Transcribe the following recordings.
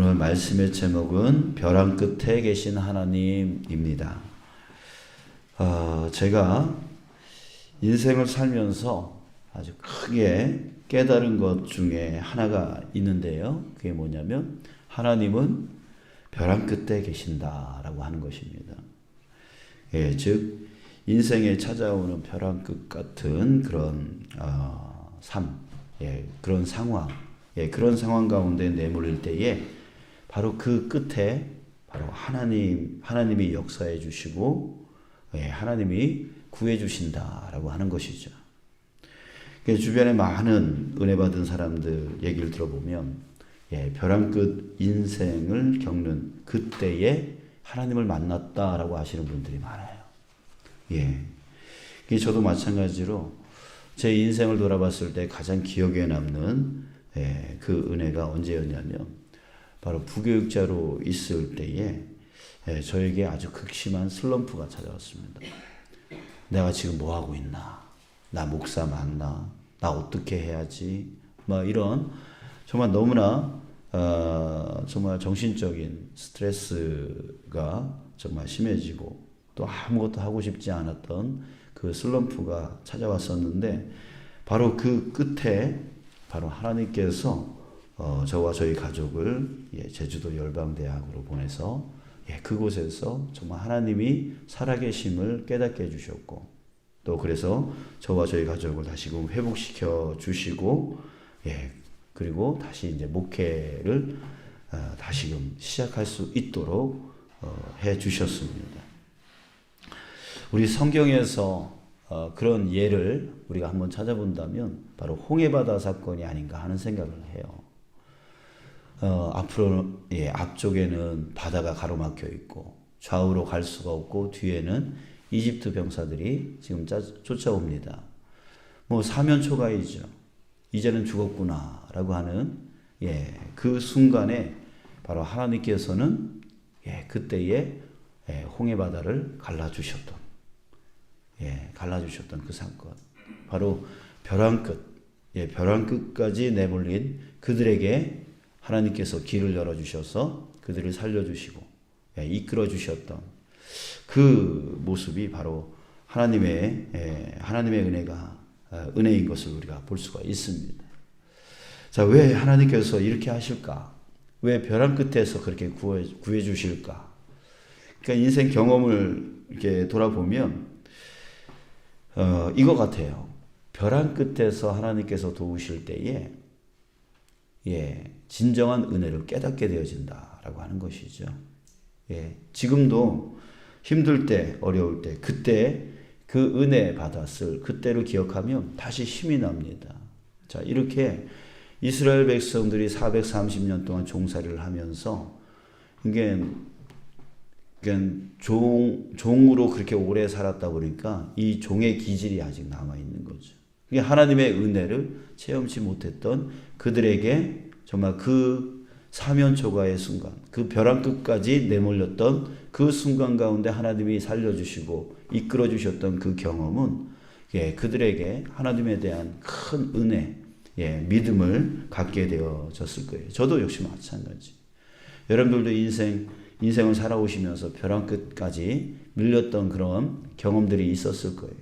오늘 말씀의 제목은 벼랑 끝에 계신 하나님입니다. 제가 인생을 살면서 아주 크게 깨달은 것 중에 하나가 있는데요. 그게 뭐냐면 하나님은 벼랑 끝에 계신다라고 하는 것입니다. 즉 인생에 찾아오는 벼랑 끝 같은 그런 삶, 그런 상황, 그런 상황 가운데 내몰릴 때에 바로 그 끝에 바로 하나님이 역사해 주시고 하나님이 구해 주신다라고 하는 것이죠. 주변에 많은 은혜 받은 사람들 얘기를 들어보면 벼랑 끝 인생을 겪는 그때에 하나님을 만났다라고 하시는 분들이 많아요. 저도 마찬가지로 제 인생을 돌아봤을 때 가장 기억에 남는 그 은혜가 언제였냐면 바로 부교육자로 있을 때에 저에게 아주 극심한 슬럼프가 찾아왔습니다. 내가 지금 뭐 하고 있나? 나 목사 맞나? 나 어떻게 해야지? 이런 정말 너무나 정말 정신적인 스트레스가 정말 심해지고 또 아무것도 하고 싶지 않았던 그 슬럼프가 찾아왔었는데 바로 그 끝에 바로 하나님께서 저와 저희 가족을 제주도 열방대학으로 보내서 그곳에서 정말 하나님이 살아계심을 깨닫게 해주셨고 또 그래서 저와 저희 가족을 다시금 회복시켜 주시고 그리고 다시 이제 목회를 다시금 시작할 수 있도록 해 주셨습니다. 우리 성경에서 그런 예를 우리가 한번 찾아본다면 바로 홍해바다 사건이 아닌가 하는 생각을 해요. 앞쪽에는 바다가 가로막혀 있고 좌우로 갈 수가 없고 뒤에는 이집트 병사들이 지금 쫓아옵니다. 사면초가이죠. 이제는 죽었구나라고 하는 그 순간에 바로 하나님께서는 그때에 홍해바다를 갈라주셨던 그 사건, 바로 벼랑 끝까지 내몰린 그들에게 하나님께서 길을 열어주셔서 그들을 살려주시고 이끌어주셨던 그 모습이 바로 하나님의 은혜인 것을 우리가 볼 수가 있습니다. 자, 왜 하나님께서 이렇게 하실까? 왜 벼랑 끝에서 그렇게 구해 주실까? 그러니까 인생 경험을 이렇게 돌아보면 이거 같아요. 벼랑 끝에서 하나님께서 도우실 때에 진정한 은혜를 깨닫게 되어진다라고 하는 것이죠. 지금도 힘들 때, 어려울 때, 그때 그 은혜 받았을 그때를 기억하면 다시 힘이 납니다. 자, 이렇게 이스라엘 백성들이 430년 동안 종살이를 하면서 이게 종으로 그렇게 오래 살았다 보니까 이 종의 기질이 아직 남아있는 거죠. 하나님의 은혜를 체험치 못했던 그들에게 정말 그 사면초가의 순간, 그 벼랑 끝까지 내몰렸던 그 순간 가운데 하나님이 살려주시고 이끌어주셨던 그 경험은 그들에게 하나님에 대한 큰 은혜, 믿음을 갖게 되어졌을 거예요. 저도 역시 마찬가지. 여러분들도 인생을 살아오시면서 벼랑 끝까지 밀렸던 그런 경험들이 있었을 거예요.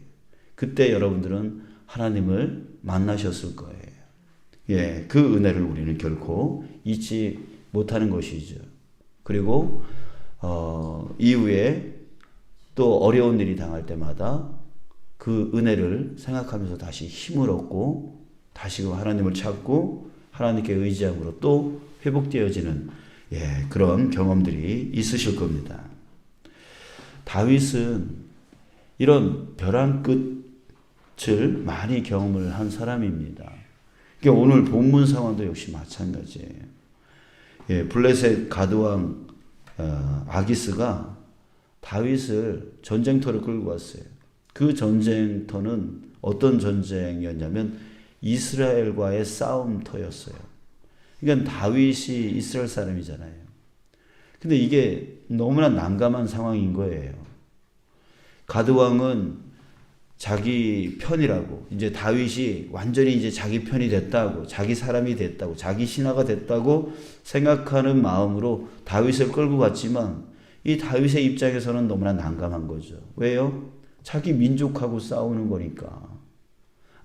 그때 여러분들은 하나님을 만나셨을 거예요. 그 은혜를 우리는 결코 잊지 못하는 것이죠. 그리고 이후에 또 어려운 일이 당할 때마다 그 은혜를 생각하면서 다시 힘을 얻고 다시금 하나님을 찾고 하나님께 의지함으로 또 회복되어지는 그런 경험들이 있으실 겁니다. 다윗은 이런 벼랑 끝을 많이 경험을 한 사람입니다. 그러니까 오늘 본문 상황도 역시 마찬가지예요. 블레셋 가드왕 아기스가 다윗을 전쟁터를 끌고 왔어요. 그 전쟁터는 어떤 전쟁이었냐면 이스라엘과의 싸움터였어요. 그러니까 다윗이 이스라엘 사람이잖아요. 근데 이게 너무나 난감한 상황인 거예요. 가드왕은 자기 편이라고, 이제 다윗이 완전히 이제 자기 편이 됐다고, 자기 사람이 됐다고, 자기 신하가 됐다고 생각하는 마음으로 다윗을 끌고 갔지만 이 다윗의 입장에서는 너무나 난감한 거죠. 왜요? 자기 민족하고 싸우는 거니까.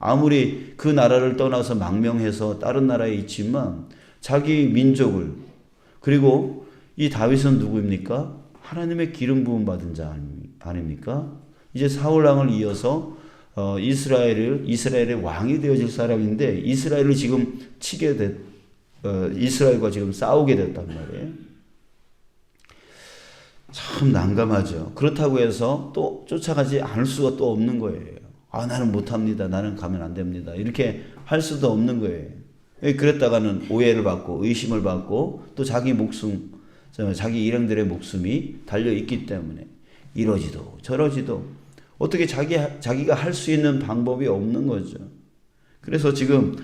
아무리 그 나라를 떠나서 망명해서 다른 나라에 있지만 자기 민족을, 그리고 이 다윗은 누구입니까? 하나님의 기름 부음 받은 자 아닙니까? 이제 사울 왕을 이어서 이스라엘의 왕이 되어질 사람인데 이스라엘을 지금 이스라엘과 지금 싸우게 됐단 말이에요. 참 난감하죠. 그렇다고 해서 또 쫓아가지 않을 수가 또 없는 거예요. 나는 못합니다. 나는 가면 안 됩니다. 이렇게 할 수도 없는 거예요. 그랬다가는 오해를 받고 의심을 받고 또 자기 일행들의 목숨이 달려있기 때문에 이러지도 저러지도 어떻게 자기가 할 수 있는 방법이 없는 거죠. 그래서 지금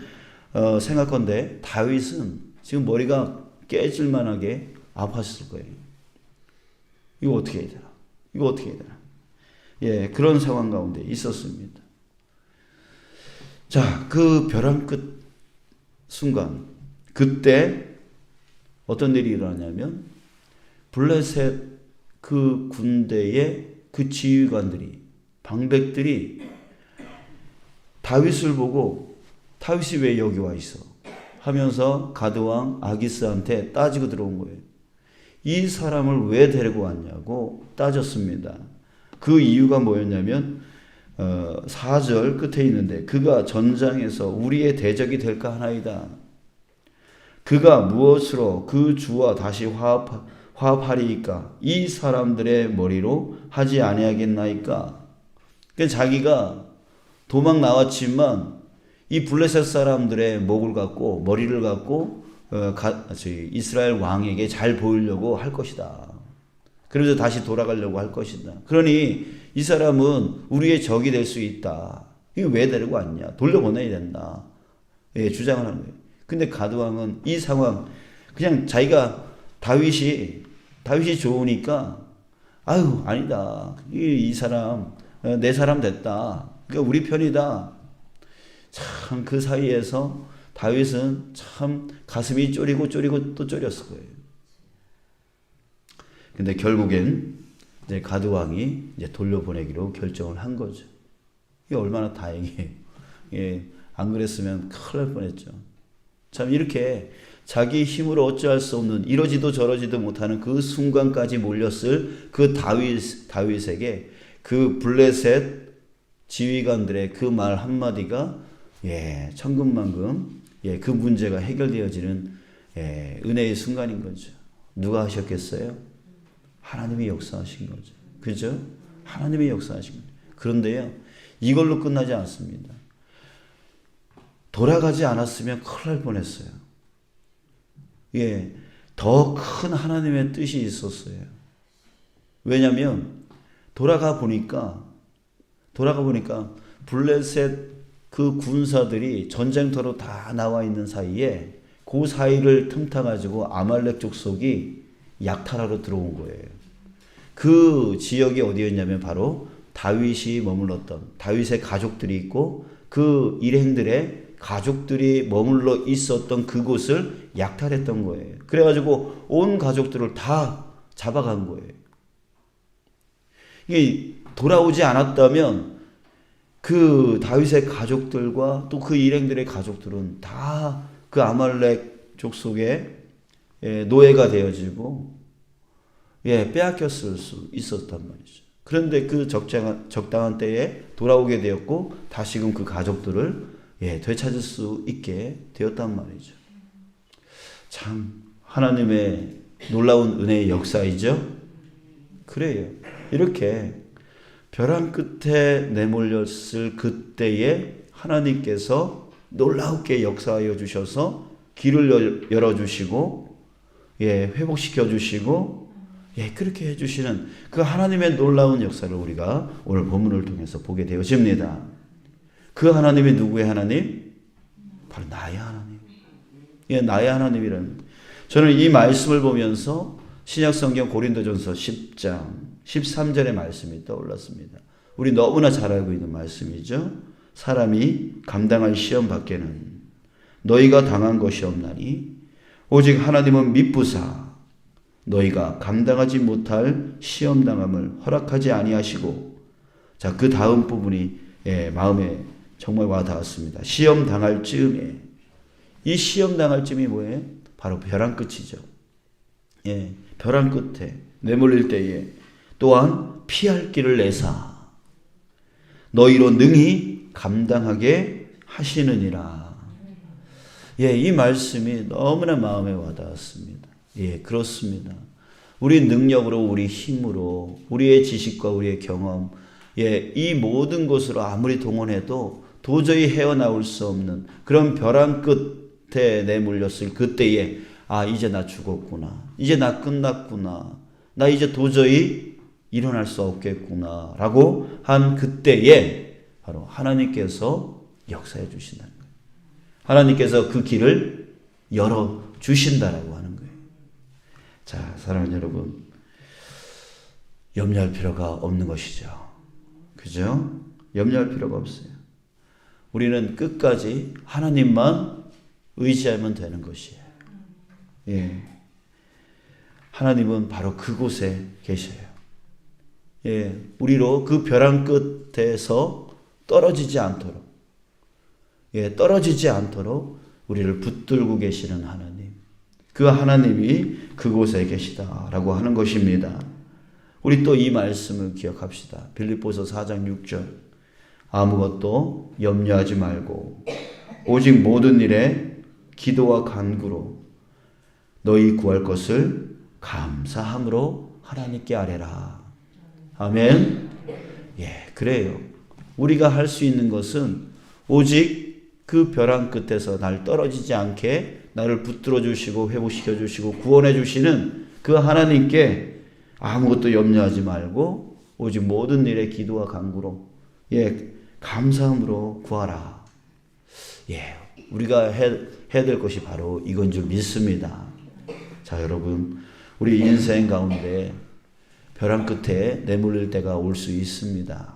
생각건대 다윗은 지금 머리가 깨질 만하게 아팠을 거예요. 이거 어떻게 해야 되나? 이거 어떻게 해야 되나? 예, 그런 상황 가운데 있었습니다. 자, 그 벼랑 끝 순간, 그때 어떤 일이 일어나냐면 블레셋 그 군대의 그 지휘관들이, 방백들이 다윗을 보고 다윗이 왜 여기 와 있어? 하면서 가드왕 아기스한테 따지고 들어온 거예요. 이 사람을 왜 데리고 왔냐고 따졌습니다. 그 이유가 뭐였냐면 4절 끝에 있는데 그가 전장에서 우리의 대적이 될까 하나이다. 그가 무엇으로 그 주와 다시 화합하리이까? 이 사람들의 머리로 하지 아니하겠나이까? 그러니까 자기가 도망 나왔지만 이 블레셋 사람들의 목을 갖고 머리를 갖고 이스라엘 왕에게 잘 보이려고 할 것이다. 그래서 다시 돌아가려고 할 것이다. 그러니 이 사람은 우리의 적이 될 수 있다. 이거 왜 데리고 왔냐? 돌려보내야 된다. 예, 주장을 하는 거예요. 근데 가드왕은 이 상황, 그냥 자기가 다윗이 좋으니까, 아유, 아니다. 이 사람, 내 사람 됐다. 그러니까 우리 편이다. 참, 그 사이에서 다윗은 참 가슴이 쪼리고 또 쪼렸을 거예요. 근데 결국엔 이제 가드왕이 이제 돌려보내기로 결정을 한 거죠. 이게 얼마나 다행이에요. 예, 안 그랬으면 큰일 날 뻔했죠. 참 이렇게 자기 힘으로 어찌할 수 없는, 이러지도 저러지도 못하는 그 순간까지 몰렸을 그 다윗에게 그 블레셋 지휘관들의 그 말 한마디가 천근만근 그 문제가 해결되어지는 은혜의 순간인 거죠. 누가 하셨겠어요? 하나님이 역사하신 거죠. 그죠? 하나님이 역사하신 거죠. 그런데요, 이걸로 끝나지 않습니다. 돌아가지 않았으면 큰일 날 뻔했어요. 더 큰 하나님의 뜻이 있었어요. 왜냐하면 돌아가 보니까 블레셋 그 군사들이 전쟁터로 다 나와 있는 사이에 그 사이를 틈타 가지고 아말렉 족속이 약탈하러 들어온 거예요. 그 지역이 어디였냐면 바로 다윗이 머물렀던, 다윗의 가족들이 있고 그 일행들의 가족들이 머물러 있었던 그곳을 약탈했던 거예요. 그래가지고 온 가족들을 다 잡아간 거예요. 이게 돌아오지 않았다면 그 다윗의 가족들과 또 그 일행들의 가족들은 다 그 아말렉 족속의 노예가 되어지고 빼앗겼을 수 있었단 말이죠. 그런데 그 적당한 때에 돌아오게 되었고 다시금 그 가족들을 되찾을 수 있게 되었단 말이죠. 참 하나님의 놀라운 은혜의 역사이죠. 그래요. 이렇게 벼랑 끝에 내몰렸을 그때에 하나님께서 놀랍게 역사하여 주셔서 길을 열어주시고 회복시켜 주시고 그렇게 해주시는 그 하나님의 놀라운 역사를 우리가 오늘 본문을 통해서 보게 되어집니다. 그 하나님이 누구의 하나님? 바로 나의 하나님. 나의 하나님이라는. 저는 이 말씀을 보면서 신약성경 고린도전서 10장 13절의 말씀이 떠올랐습니다. 우리 너무나 잘 알고 있는 말씀이죠. 사람이 감당할 시험 밖에는 너희가 당한 것이 없나니 오직 하나님은 미쁘사 너희가 감당하지 못할 시험 당함을 허락하지 아니하시고, 자, 그 다음 부분이 마음에 정말 와 닿았습니다. 시험 당할 즈음에, 이 시험 당할 즈음이 뭐예요? 바로 벼랑 끝이죠. 벼랑 끝에 내몰릴 때에 또한 피할 길을 내사 너희로 능히 감당하게 하시느니라. 이 말씀이 너무나 마음에 와닿았습니다. 그렇습니다. 우리 능력으로, 우리 힘으로, 우리의 지식과 우리의 경험, 이 모든 것으로 아무리 동원해도 도저히 헤어나올 수 없는 그런 벼랑 끝에 내몰렸을 그때에, 아, 이제 나 죽었구나. 이제 나 끝났구나. 나 이제 도저히 일어날 수 없겠구나. 라고 한 그때에 바로 하나님께서 역사해 주신다는 거예요. 하나님께서 그 길을 열어 주신다라고 하는 거예요. 자, 사랑하는 여러분, 염려할 필요가 없는 것이죠. 그죠? 염려할 필요가 없어요. 우리는 끝까지 하나님만 의지하면 되는 것이에요. 하나님은 바로 그곳에 계셔요. 우리로 그 벼랑 끝에서 떨어지지 않도록, 떨어지지 않도록 우리를 붙들고 계시는 하나님, 그 하나님이 그곳에 계시다라고 하는 것입니다. 우리 또 이 말씀을 기억합시다. 빌립보서 4장 6절, 아무것도 염려하지 말고 오직 모든 일에 기도와 간구로 너희 구할 것을 감사함으로 하나님께 아뢰라. 아멘. 그래요. 우리가 할 수 있는 것은 오직 그 벼랑 끝에서 날 떨어지지 않게 나를 붙들어 주시고 회복시켜 주시고 구원해 주시는 그 하나님께 아무것도 염려하지 말고 오직 모든 일에 기도와 간구로 감사함으로 구하라. 우리가 해야 될 것이 바로 이건 줄 믿습니다. 자, 여러분, 우리 인생 가운데 벼랑 끝에 내몰릴 때가 올 수 있습니다.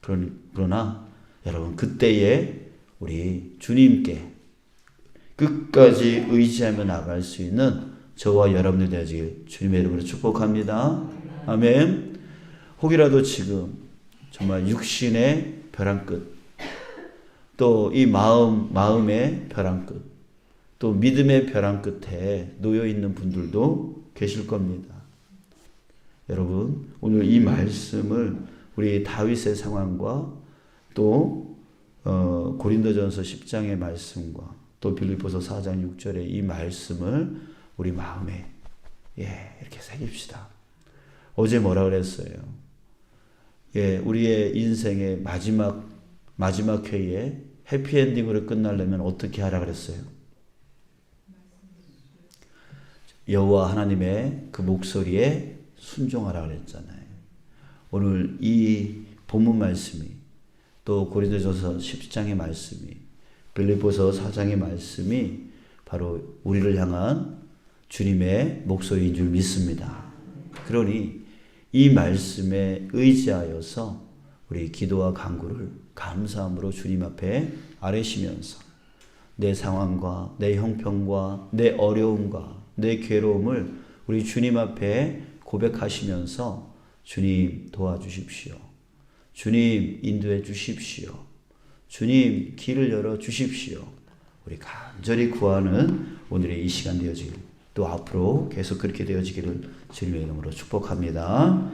그러나 여러분, 그때에 우리 주님께 끝까지 의지하며 나갈 수 있는 저와 여러분들 되어지길 주님의 이름으로 축복합니다. 아멘. 혹이라도 지금 정말 육신의 벼랑 끝, 또 이 마음의 벼랑 끝, 또 믿음의 벼랑 끝에 놓여 있는 분들도 계실 겁니다. 여러분, 오늘 이 말씀을 우리 다윗의 상황과 또 고린도전서 10장의 말씀과 또 빌립보서 4장 6절의 이 말씀을 우리 마음에 이렇게 새깁시다. 어제 뭐라 그랬어요? 우리의 인생의 마지막 회의에 해피엔딩으로 끝나려면 어떻게 하라 그랬어요? 여호와 하나님의 그 목소리에 순종하라 그랬잖아요. 오늘 이 본문 말씀이, 또 고린도전서 10장의 말씀이, 빌립보서 4장의 말씀이 바로 우리를 향한 주님의 목소리인 줄 믿습니다. 그러니 이 말씀에 의지하여서 우리 기도와 간구를 감사함으로 주님 앞에 아뢰시면서 내 상황과 내 형편과 내 어려움과 내 괴로움을 우리 주님 앞에 고백하시면서 주님 도와주십시오. 주님 인도해 주십시오. 주님 길을 열어 주십시오. 우리 간절히 구하는 오늘의 이 시간 되어지길, 또 앞으로 계속 그렇게 되어지기를 주님의 이름으로 축복합니다.